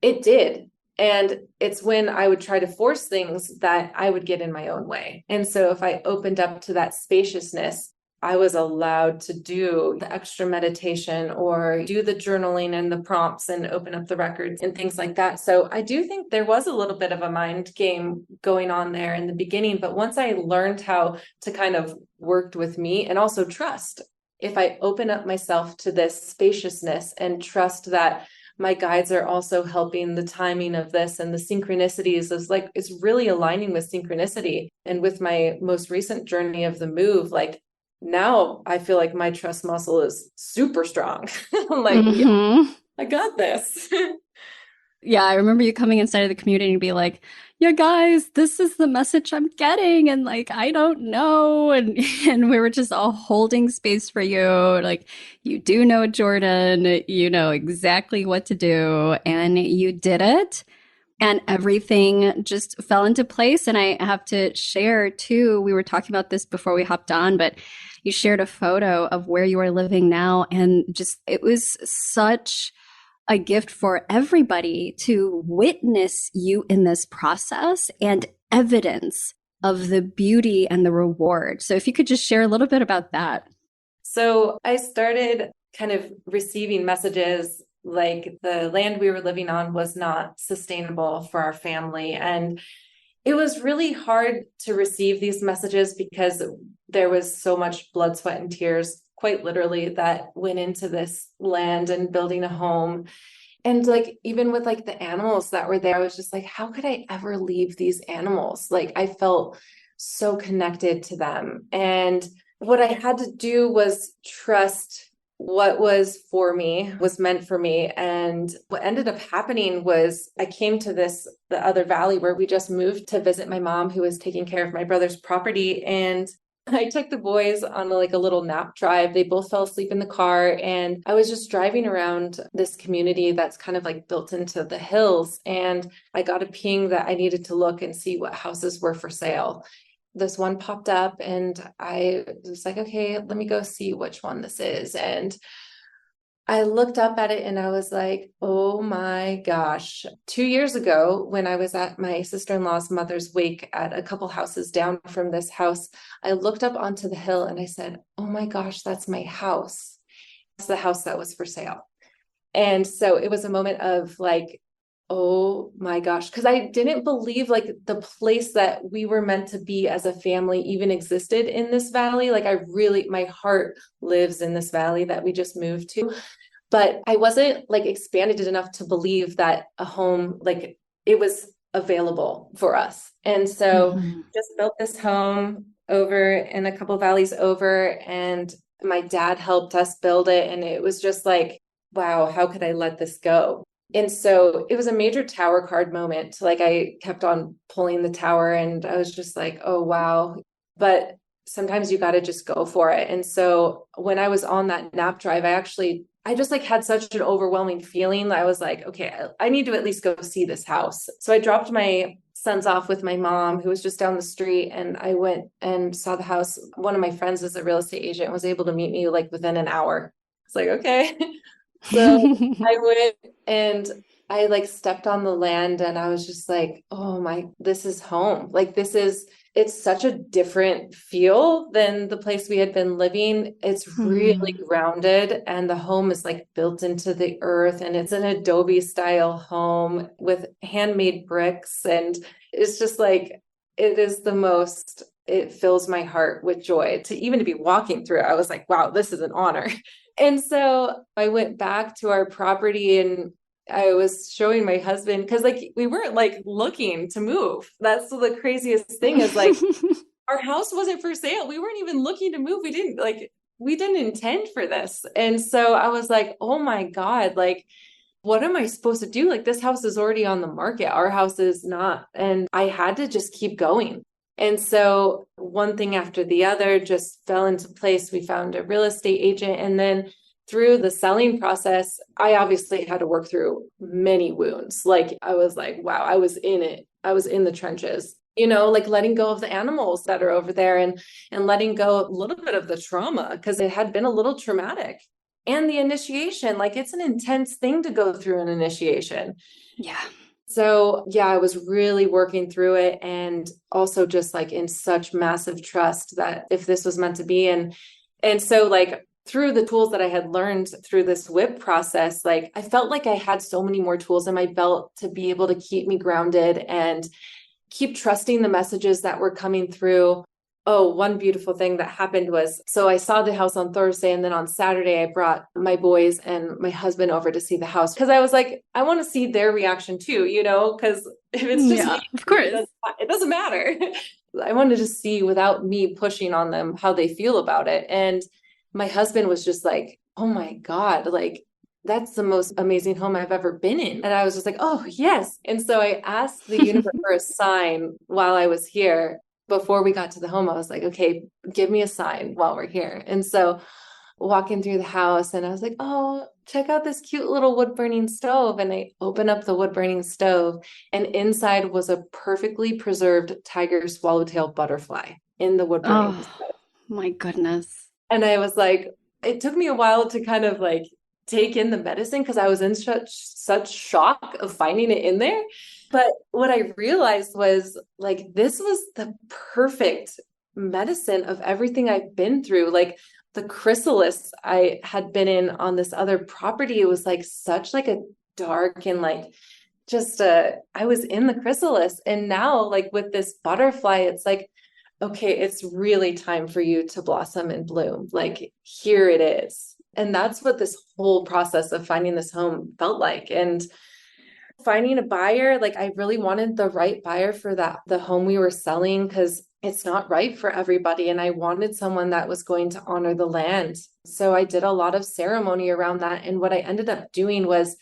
it did. And it's when I would try to force things that I would get in my own way. And so if I opened up to that spaciousness, I was allowed to do the extra meditation or do the journaling and the prompts and open up the records and things like that. So I do think there was a little bit of a mind game going on there in the beginning. But once I learned how to kind of work with me and also trust, if I open up myself to this spaciousness and trust that my guides are also helping the timing of this and the synchronicities is like, it's really aligning with synchronicity. And with my most recent journey of the move, like now I feel like my trust muscle is super strong. I'm like, yeah, I got this. Yeah, I remember you coming inside of the community and be like, yeah, guys, this is the message I'm getting. And like, I don't know. And we were just all holding space for you. Like, you do know Jordan, you know exactly what to do. And you did it. And everything just fell into place. And I have to share too, we were talking about this before we hopped on, but you shared a photo of where you are living now. And just, it was such a gift for everybody to witness you in this process and evidence of the beauty and the reward. So if you could just share a little bit about that. So I started kind of receiving messages like the land we were living on was not sustainable for our family. And it was really hard to receive these messages because there was so much blood, sweat, and tears, quite literally, that went into this land and building a home. And like, even with like the animals that were there, I was just like, how could I ever leave these animals? Like, I felt so connected to them. And what I had to do was trust what was for me, was meant for me. And what ended up happening was I came to the other valley where we just moved to visit my mom, who was taking care of my brother's property. And I took the boys on like a little nap drive. They both fell asleep in the car. And I was just driving around this community that's kind of like built into the hills. And I got a ping that I needed to look and see what houses were for sale. This one popped up and I was like, okay, let me go see which one this is. And I looked up at it and I was like, oh my gosh. 2 years ago, when I was at my sister-in-law's mother's wake at a couple houses down from this house, I looked up onto the hill and I said, oh my gosh, that's my house. That's the house that was for sale. And so it was a moment of like, oh my gosh, because I didn't believe like the place that we were meant to be as a family even existed in this valley. Like my heart lives in this valley that we just moved to. But I wasn't like expanded enough to believe that a home, like it was available for us. And so just built this home over in a couple valleys over, and my dad helped us build it. And it was just like, wow, how could I let this go? And so it was a major tower card moment. Like I kept on pulling the tower and I was just like, oh, wow. But sometimes you got to just go for it. And so when I was on that nap drive, I just like had such an overwhelming feeling that I was like, okay, I need to at least go see this house. So I dropped my sons off with my mom, who was just down the street, and I went and saw the house. One of my friends is a real estate agent and was able to meet me like within an hour. It's like, okay. So I went and I like stepped on the land and I was just like, oh this is home. Like it's such a different feel than the place we had been living. It's really grounded, and the home is like built into the earth, and it's an Adobe style home with handmade bricks. And it's just like, it fills my heart with joy to be walking through it. I was like, wow, this is an honor. And so I went back to our property and I was showing my husband, because like we weren't like looking to move. That's the craziest thing is like our house wasn't for sale. We weren't even looking to move. We didn't intend for this. And so I was like, oh my God, like, what am I supposed to do? Like this house is already on the market. Our house is not. And I had to just keep going. And so one thing after the other just fell into place. We found a real estate agent, and then through the selling process, I obviously had to work through many wounds. Like I was like, wow, I was in it. I was in the trenches, like letting go of the animals that are over there and letting go a little bit of the trauma because it had been a little traumatic. And the initiation, like it's an intense thing to go through an initiation. Yeah. So yeah, I was really working through it and also just like in such massive trust that if this was meant to be. And so like through the tools that I had learned through this whip process, like I felt like I had so many more tools in my belt to be able to keep me grounded and keep trusting the messages that were coming through. Oh, one beautiful thing that happened was, so I saw the house on Thursday, and then on Saturday, I brought my boys and my husband over to see the house because I was like, I want to see their reaction too, because if it's just me, of course, it doesn't matter. I wanted to see without me pushing on them how they feel about it. And my husband was just like, oh my God, like that's the most amazing home I've ever been in. And I was just like, oh, yes. And so I asked the universe for a sign while I was here. Before we got to the home, I was like, okay, give me a sign while we're here. And so walking through the house and I was like, oh, check out this cute little wood burning stove. And I opened up the wood burning stove and inside was a perfectly preserved tiger swallowtail butterfly in the wood burning stove. My goodness. And I was like, it took me a while to kind of like take in the medicine because I was in such shock of finding it in there. But what I realized was like, this was the perfect medicine of everything I've been through. Like the chrysalis I had been in on this other property, it was like such like a dark and like just I was in the chrysalis. And now like with this butterfly, it's like, okay, it's really time for you to blossom and bloom. Like here it is. And that's what this whole process of finding this home felt like. And finding a buyer, like I really wanted the right buyer for the home we were selling because it's not right for everybody. And I wanted someone that was going to honor the land. So I did a lot of ceremony around that. And what I ended up doing was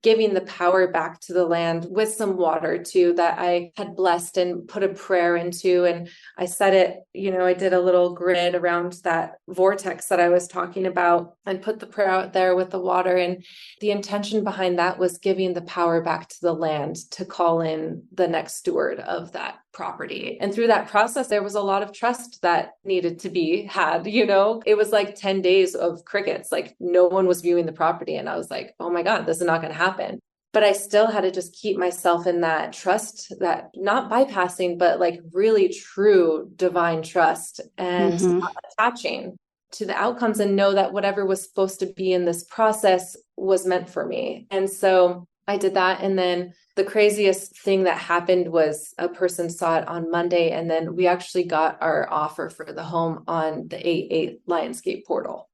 giving the power back to the land with some water too that I had blessed and put a prayer into. And I said it, I did a little grid around that vortex that I was talking about and put the prayer out there with the water. And the intention behind that was giving the power back to the land to call in the next steward of that property. And through that process, there was a lot of trust that needed to be had, it was like 10 days of crickets, like no one was viewing the property. And I was like, oh my God, this is not going to happen. But I still had to just keep myself in that trust, that not bypassing, but like really true divine trust and not attaching to the outcomes and know that whatever was supposed to be in this process was meant for me. And so I did that. And then the craziest thing that happened was a person saw it on Monday. And then we actually got our offer for the home on the 8/8 Lionsgate portal.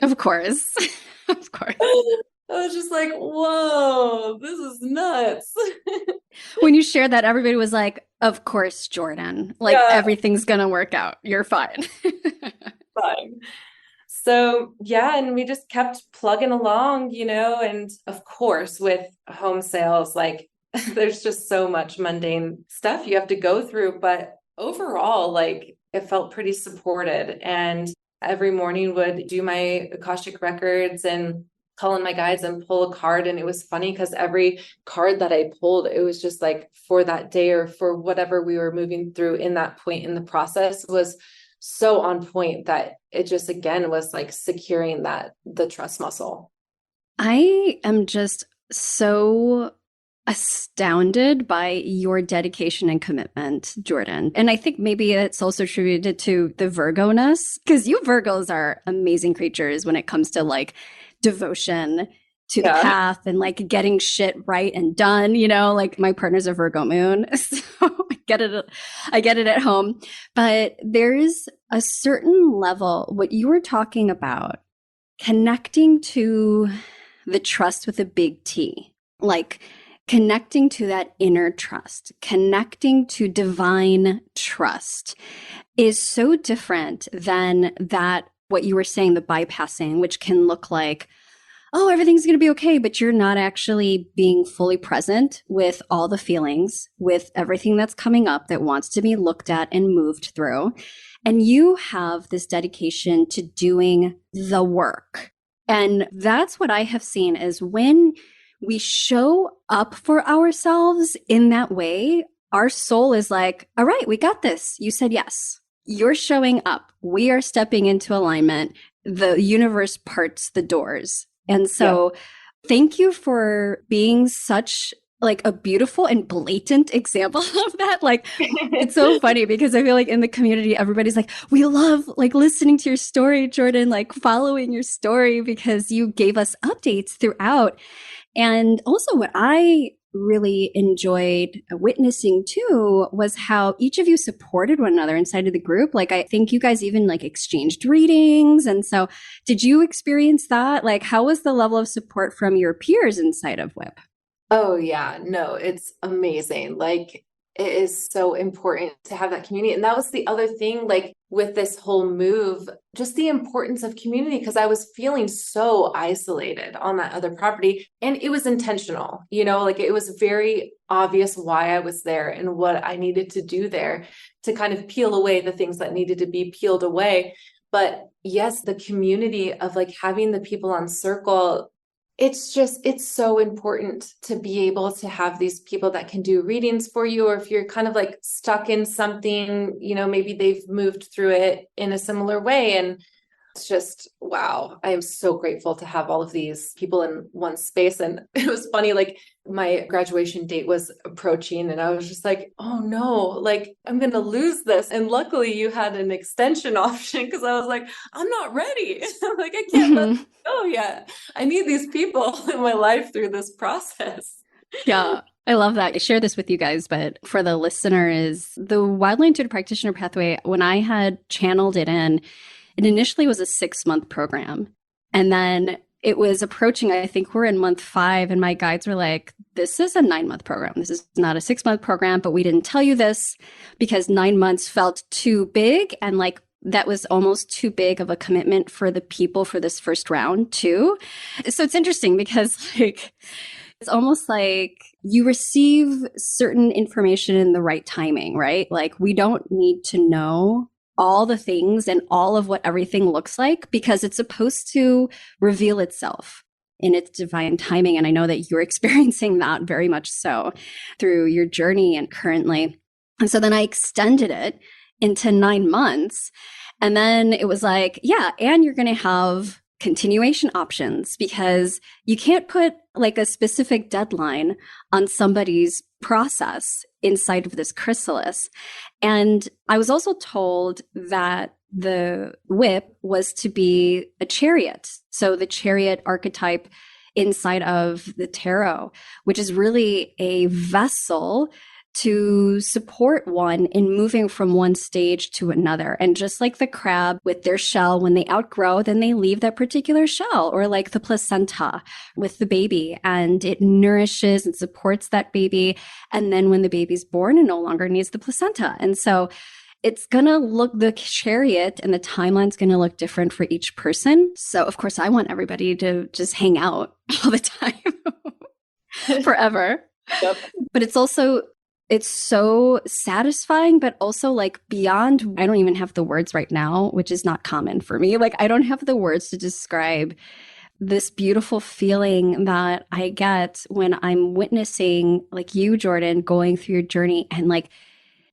Of course. Of course. I was just like, whoa, this is nuts. When you shared that, everybody was like, of course, Jordan, like everything's going to work out. You're fine. Fine. So yeah, and we just kept plugging along, and of course with home sales, like there's just so much mundane stuff you have to go through. But overall, like it felt pretty supported. And every morning would do my Akashic records and call in my guides and pull a card. And it was funny because every card that I pulled, it was just like for that day or for whatever we were moving through in that point in the process was so on point that it just, again, was like securing the trust muscle. I am just so astounded by your dedication and commitment, Jordan. And I think maybe it's also attributed to the Virgo-ness, because you Virgos are amazing creatures when it comes to like devotion to the path and like getting shit right and done, like my partner's a Virgo moon. So I get it at home. But there's a certain level, what you were talking about, connecting to the trust with a big T, like connecting to that inner trust, connecting to divine trust is so different than that, what you were saying, the bypassing, which can look like, oh, everything's going to be okay, but you're not actually being fully present with all the feelings, with everything that's coming up that wants to be looked at and moved through. And you have this dedication to doing the work. And that's what I have seen is when we show up for ourselves in that way, our soul is like, all right, we got this. You said yes. You're showing up. We are stepping into alignment. The universe parts the doors. And Yeah. so thank you for being such like a beautiful and blatant example of that. Like, it's so funny because I feel like in the community, everybody's like, we love like listening to your story, Jordan, like following your story because you gave us updates throughout. And also what I really enjoyed witnessing too was how each of you supported one another inside of the group. Like, I think you guys even like exchanged readings. And so did you experience that? Like, how was the level of support from your peers inside of WHIP? Oh yeah, no, it's amazing. Like it is so important to have that community. And that was the other thing, like with this whole move, just the importance of community, because I was feeling so isolated on that other property. And it was intentional, like it was very obvious why I was there and what I needed to do there to kind of peel away the things that needed to be peeled away. But yes, the community of like having the people on circle, it's so important to be able to have these people that can do readings for you, or if you're kind of like stuck in something, maybe they've moved through it in a similar way. And it's just, wow. I am so grateful to have all of these people in one space. And it was funny, like my graduation date was approaching and I was just like, oh no, like I'm going to lose this. And luckily you had an extension option because I was like, I'm not ready. Like, I can't let this go yet. I need these people in my life through this process. Yeah, I love that. I share this with you guys, but for the listeners, the Wildlife Intuitive Practitioner Pathway, when I had channeled it in, it initially was a 6-month program. And then it was approaching, I think we're in month 5, and my guides were like, this is a 9-month program. This is not a 6-month program, but we didn't tell you this because 9 months felt too big. And like, that was almost too big of a commitment for the people for this first round too. So it's interesting because like, it's almost like you receive certain information in the right timing, right? Like we don't need to know all the things and all of what everything looks like because it's supposed to reveal itself in its divine timing. And I know that you're experiencing that very much so through your journey and currently. And so then I extended it into 9 months. And then it was like, yeah, and you're going to have continuation options because you can't put like a specific deadline on somebody's process inside of this chrysalis. And I was also told that the whip was to be a chariot. So the chariot archetype inside of the tarot, which is really a vessel to support one in moving from one stage to another. And just like the crab with their shell, when they outgrow, then they leave that particular shell, or like the placenta with the baby, and it nourishes and supports that baby. And then when the baby's born, it no longer needs the placenta. And so it's going to look, the chariot and the timeline's going to look different for each person. So of course I want everybody to just hang out all the time forever. Yep. But it's so satisfying, but also like beyond, I don't even have the words right now, which is not common for me. Like I don't have the words to describe this beautiful feeling that I get when I'm witnessing like you, Jordan, going through your journey. And like,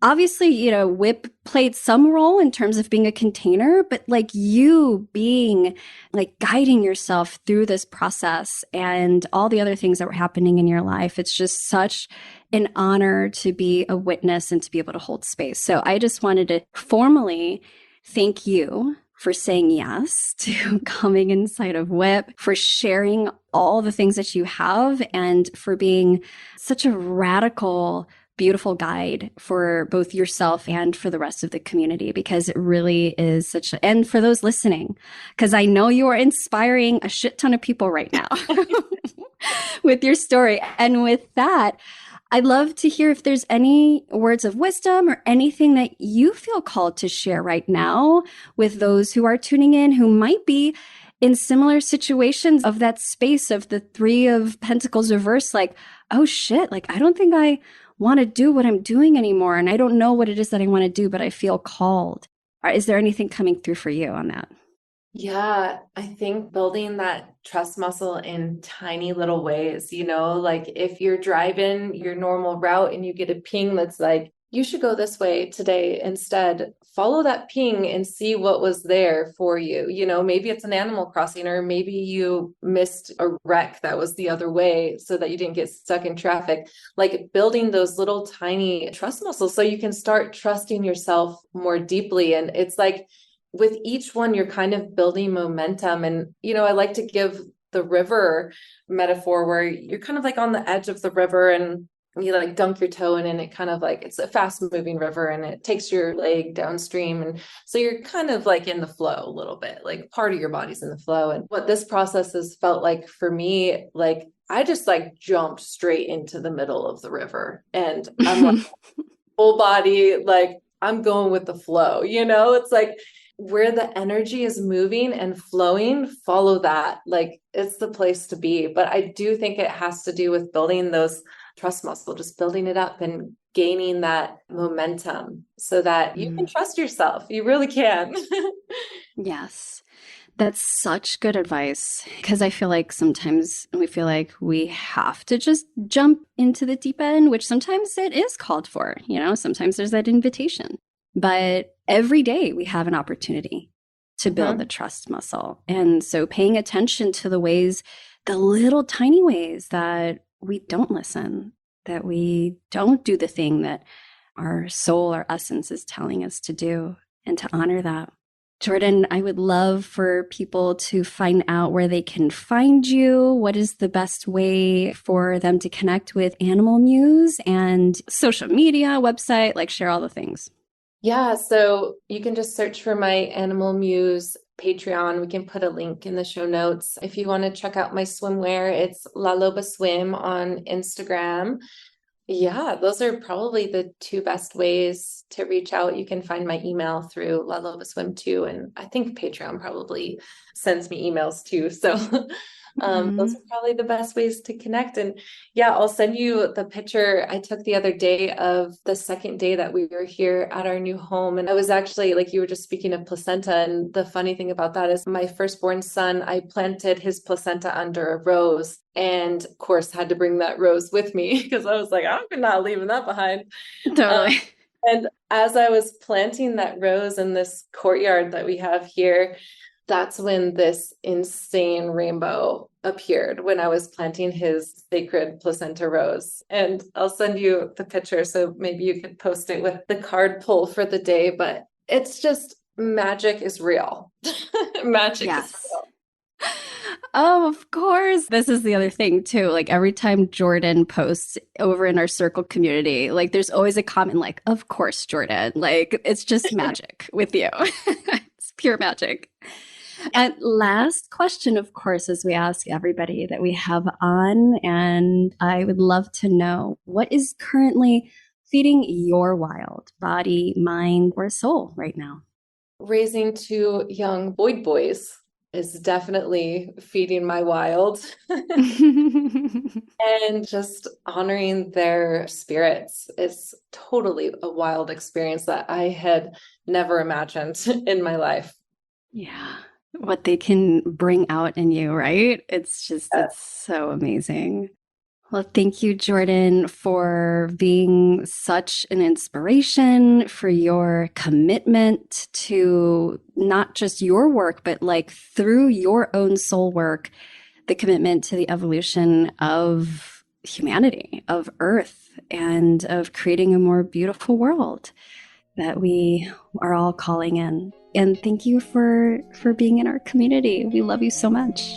obviously, WHIP played some role in terms of being a container, but like you being like guiding yourself through this process and all the other things that were happening in your life. It's just such an honor to be a witness and to be able to hold space. So I just wanted to formally thank you for saying yes to coming inside of WHIP, for sharing all the things that you have, and for being such a radical, beautiful guide for both yourself and for the rest of the community, because it really is such a, and for those listening, because I know you are inspiring a shit ton of people right now with your story. And with that, I'd love to hear if there's any words of wisdom or anything that you feel called to share right now with those who are tuning in, who might be in similar situations of that space of the 3 of Pentacles reverse, like, oh shit, like, I don't think I want to do what I'm doing anymore. And I don't know what it is that I want to do, but I feel called. Is there anything coming through for you on that? Yeah, I think building that trust muscle in tiny little ways, like if you're driving your normal route and you get a ping that's like, you should go this way today instead, follow that ping and see what was there for you. Maybe it's an animal crossing, or maybe you missed a wreck that was the other way so that you didn't get stuck in traffic. Like building those little tiny trust muscles so you can start trusting yourself more deeply. And it's like, with each one, you're kind of building momentum. And, I like to give the river metaphor where you're kind of like on the edge of the river and you like dunk your toe in, and it kind of like, it's a fast moving river and it takes your leg downstream. And so you're kind of like in the flow a little bit, like part of your body's in the flow. And what this process has felt like for me, like I just like jumped straight into the middle of the river and I'm like full body, like I'm going with the flow, it's like, where the energy is moving and flowing, follow that. Like it's the place to be. But I do think it has to do with building those trust muscle, just building it up and gaining that momentum so that you can trust yourself. You really can. Yes. That's such good advice because I feel like sometimes we feel like we have to just jump into the deep end, which sometimes it is called for. Sometimes there's that invitation. But every day we have an opportunity to build the trust muscle. And so paying attention to the ways, the little tiny ways that we don't listen, that we don't do the thing that our soul, our essence is telling us to do, and to honor that. Jordan, I would love for people to find out where they can find you. What is the best way for them to connect with Animal Muse and social media, website, like share all the things? Yeah, so you can just search for my Animal Muse Patreon. We can put a link in the show notes. If you want to check out my swimwear, it's La Loba Swim on Instagram. Yeah, those are probably the two best ways to reach out. You can find my email through La Loba Swim too. And I think Patreon probably sends me emails too. So those are probably the best ways to connect. And yeah, I'll send you the picture I took the other day of the second day that we were here at our new home. And I was actually, like you were just speaking of placenta. And the funny thing about that is my firstborn son, I planted his placenta under a rose. And of course, had to bring that rose with me because I was like, I'm not leaving that behind. Totally. And as I was planting that rose in this courtyard that we have here, that's when this insane rainbow appeared when I was planting his sacred placenta rose. And I'll send you the picture so maybe you could post it with the card pull for the day. But it's just magic is real. Magic is Yes. real. Oh, of course. This is the other thing too. Like every time Jordan posts over in our circle community, like there's always a comment like, of course, Jordan. Like it's just magic with you. It's pure magic. And last question, of course, as we ask everybody that we have on, and I would love to know what is currently feeding your wild body, mind, or soul right now? Raising two young boys is definitely feeding my wild. And just honoring their spirits is totally a wild experience that I had never imagined in my life. Yeah. What they can bring out in you, right? It's just, it's so amazing. Well, thank you, Jordan, for being such an inspiration, for your commitment to not just your work, but like through your own soul work, the commitment to the evolution of humanity, of Earth, and of creating a more beautiful world that we are all calling in. And thank you for being in our community. We love you so much.